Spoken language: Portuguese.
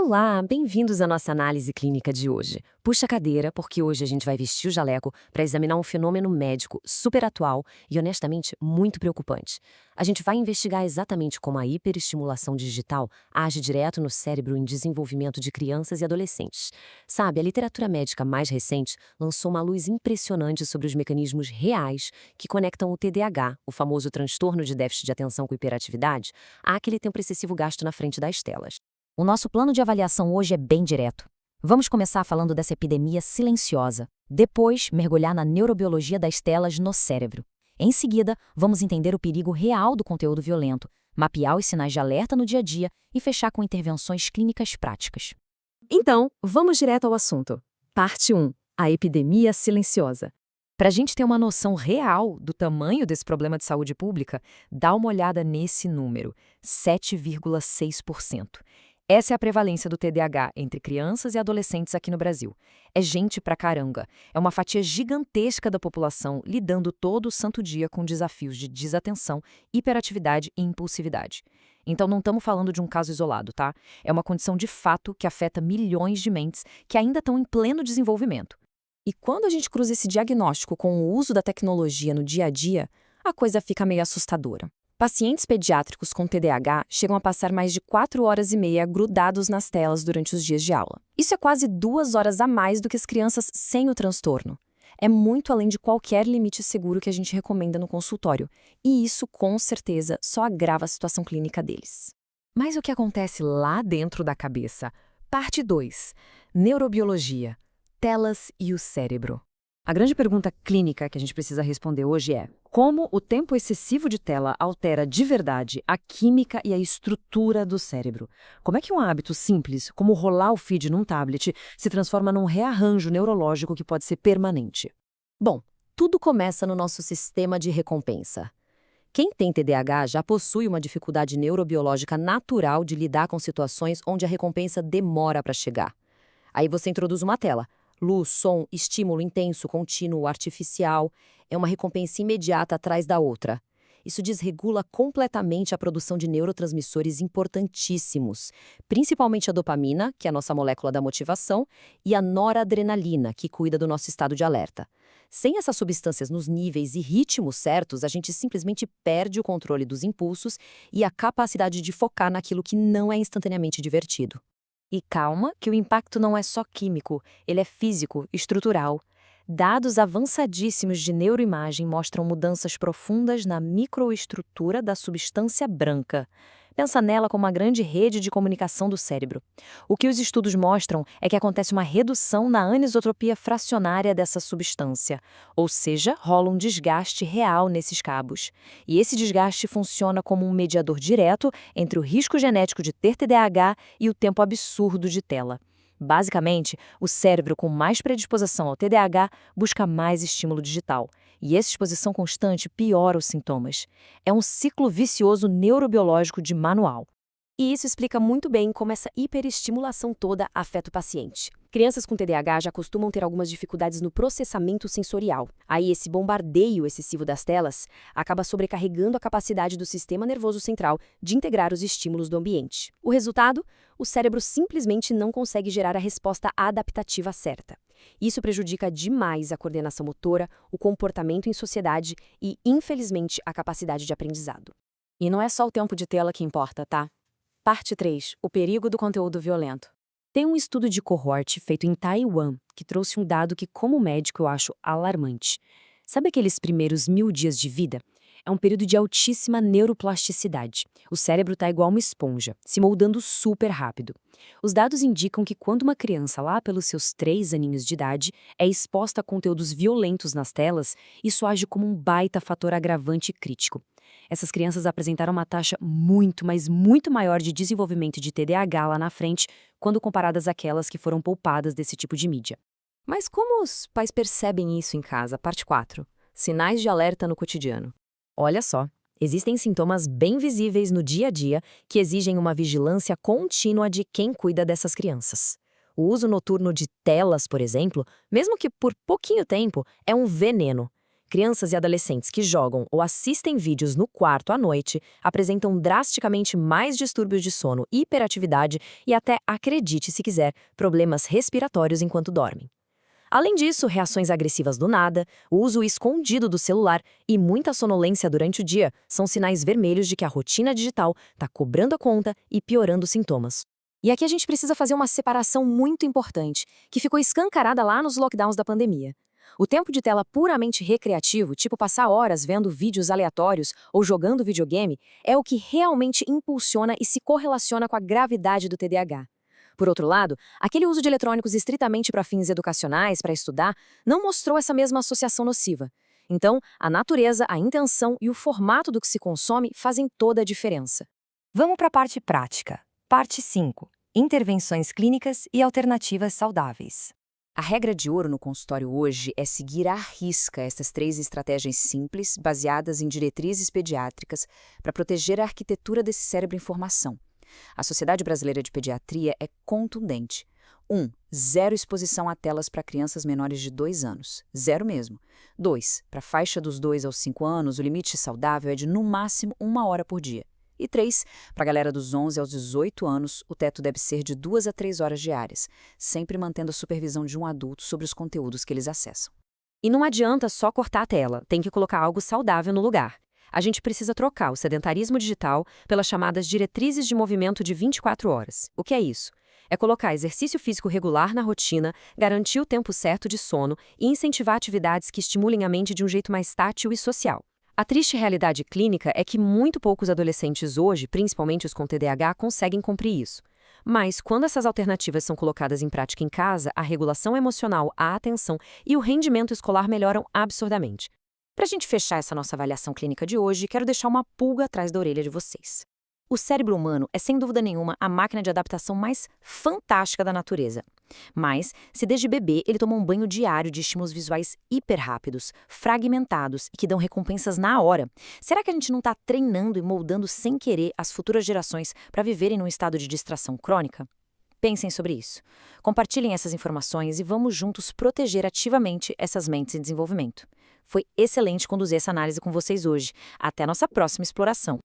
Olá, bem-vindos à nossa análise clínica de hoje. Puxa a cadeira, porque hoje a gente vai vestir o jaleco para examinar um fenômeno médico super atual e, honestamente, muito preocupante. A gente vai investigar exatamente como a hiperestimulação digital age direto no cérebro em desenvolvimento de crianças e adolescentes. Sabe, a literatura médica mais recente lançou uma luz impressionante sobre os mecanismos reais que conectam o TDAH, o famoso transtorno de déficit de atenção com hiperatividade, àquele tempo excessivo gasto na frente das telas. O nosso plano de avaliação hoje é bem direto. Vamos começar falando dessa epidemia silenciosa. Depois, mergulhar na neurobiologia das telas no cérebro. Em seguida, vamos entender o perigo real do conteúdo violento, mapear os sinais de alerta no dia a dia e fechar com intervenções clínicas práticas. Então, vamos direto ao assunto. Parte 1. A epidemia silenciosa. Para a gente ter uma noção real do tamanho desse problema de saúde pública, dá uma olhada nesse número, 7,6%. Essa é a prevalência do TDAH entre crianças e adolescentes aqui no Brasil. É gente pra caramba. É uma fatia gigantesca da população lidando todo o santo dia com desafios de desatenção, hiperatividade e impulsividade. Então não estamos falando de um caso isolado, tá? É uma condição de fato que afeta milhões de mentes que ainda estão em pleno desenvolvimento. E quando a gente cruza esse diagnóstico com o uso da tecnologia no dia a dia, a coisa fica meio assustadora. Pacientes pediátricos com TDAH chegam a passar mais de 4 horas e meia grudados nas telas durante os dias de aula. Isso é quase 2 horas a mais do que as crianças sem o transtorno. É muito além de qualquer limite seguro que a gente recomenda no consultório. E isso, com certeza, só agrava a situação clínica deles. Mas o que acontece lá dentro da cabeça? Parte 2. Neurobiologia. Telas e o cérebro. A grande pergunta clínica que a gente precisa responder hoje é: como o tempo excessivo de tela altera de verdade a química e a estrutura do cérebro? Como é que um hábito simples, como rolar o feed num tablet, se transforma num rearranjo neurológico que pode ser permanente? Bom, tudo começa no nosso sistema de recompensa. Quem tem TDAH já possui uma dificuldade neurobiológica natural de lidar com situações onde a recompensa demora para chegar. Aí você introduz uma tela. Luz, som, estímulo intenso, contínuo, artificial. É uma recompensa imediata atrás da outra. Isso desregula completamente a produção de neurotransmissores importantíssimos, principalmente a dopamina, que é a nossa molécula da motivação, e a noradrenalina, que cuida do nosso estado de alerta. Sem essas substâncias nos níveis e ritmos certos, a gente simplesmente perde o controle dos impulsos e a capacidade de focar naquilo que não é instantaneamente divertido. E calma, que o impacto não é só químico, ele é físico, estrutural. Dados avançadíssimos de neuroimagem mostram mudanças profundas na microestrutura da substância branca. Pensa nela como uma grande rede de comunicação do cérebro. O que os estudos mostram é que acontece uma redução na anisotropia fracionária dessa substância, ou seja, rola um desgaste real nesses cabos. E esse desgaste funciona como um mediador direto entre o risco genético de ter TDAH e o tempo absurdo de tela. Basicamente, o cérebro com mais predisposição ao TDAH busca mais estímulo digital. E essa exposição constante piora os sintomas. É um ciclo vicioso neurobiológico de manual. E isso explica muito bem como essa hiperestimulação toda afeta o paciente. Crianças com TDAH já costumam ter algumas dificuldades no processamento sensorial. Aí esse bombardeio excessivo das telas acaba sobrecarregando a capacidade do sistema nervoso central de integrar os estímulos do ambiente. O resultado? O cérebro simplesmente não consegue gerar a resposta adaptativa certa. Isso prejudica demais a coordenação motora, o comportamento em sociedade e, infelizmente, a capacidade de aprendizado. E não é só o tempo de tela que importa, tá? Parte 3. O perigo do conteúdo violento. Tem um estudo de cohort feito em Taiwan que trouxe um dado que, como médico, eu acho alarmante. Sabe aqueles primeiros 1000 dias de vida? É um período de altíssima neuroplasticidade. O cérebro está igual uma esponja, se moldando super rápido. Os dados indicam que quando uma criança, lá pelos seus 3 aninhos de idade, é exposta a conteúdos violentos nas telas, isso age como um baita fator agravante crítico. Essas crianças apresentaram uma taxa muito, mas muito maior de desenvolvimento de TDAH lá na frente, quando comparadas àquelas que foram poupadas desse tipo de mídia. Mas como os pais percebem isso em casa? Parte 4. Sinais de alerta no cotidiano. Olha só, existem sintomas bem visíveis no dia a dia que exigem uma vigilância contínua de quem cuida dessas crianças. O uso noturno de telas, por exemplo, mesmo que por pouquinho tempo, é um veneno. crianças e adolescentes que jogam ou assistem vídeos no quarto à noite apresentam drasticamente mais distúrbios de sono, hiperatividade e até, acredite se quiser, problemas respiratórios enquanto dormem. Além disso, reações agressivas do nada, o uso escondido do celular e muita sonolência durante o dia são sinais vermelhos de que a rotina digital está cobrando a conta e piorando os sintomas. E aqui a gente precisa fazer uma separação muito importante, que ficou escancarada lá nos lockdowns da pandemia. O tempo de tela puramente recreativo, tipo passar horas vendo vídeos aleatórios ou jogando videogame, é o que realmente impulsiona e se correlaciona com a gravidade do TDAH. Por outro lado, aquele uso de eletrônicos estritamente para fins educacionais, para estudar, não mostrou essa mesma associação nociva. Então, a natureza, a intenção e o formato do que se consome fazem toda a diferença. Vamos para a parte prática. Parte 5. Intervenções clínicas e alternativas saudáveis. A regra de ouro no consultório hoje é seguir à risca essas 3 estratégias simples, baseadas em diretrizes pediátricas, para proteger a arquitetura desse cérebro em formação. A Sociedade Brasileira de Pediatria é contundente. 1. Zero exposição a telas para crianças menores de 2 anos. Zero mesmo. 2. Para a faixa dos 2 aos 5 anos, o limite saudável é de, no máximo, 1 hora por dia. E 3. Para a galera dos 11 aos 18 anos, o teto deve ser de 2 a 3 horas diárias, sempre mantendo a supervisão de um adulto sobre os conteúdos que eles acessam. E não adianta só cortar a tela, tem que colocar algo saudável no lugar. A gente precisa trocar o sedentarismo digital pelas chamadas diretrizes de movimento de 24 horas. O que é isso? É colocar exercício físico regular na rotina, garantir o tempo certo de sono e incentivar atividades que estimulem a mente de um jeito mais tátil e social. A triste realidade clínica é que muito poucos adolescentes hoje, principalmente os com TDAH, conseguem cumprir isso. Mas, quando essas alternativas são colocadas em prática em casa, a regulação emocional, a atenção e o rendimento escolar melhoram absurdamente. Para a gente fechar essa nossa avaliação clínica de hoje, quero deixar uma pulga atrás da orelha de vocês. O cérebro humano é, sem dúvida nenhuma, a máquina de adaptação mais fantástica da natureza. Mas, se desde bebê ele toma um banho diário de estímulos visuais hiperrápidos, fragmentados e que dão recompensas na hora, será que a gente não está treinando e moldando sem querer as futuras gerações para viverem num estado de distração crônica? Pensem sobre isso. Compartilhem essas informações e vamos juntos proteger ativamente essas mentes em desenvolvimento. Foi excelente conduzir essa análise com vocês hoje. Até a nossa próxima exploração.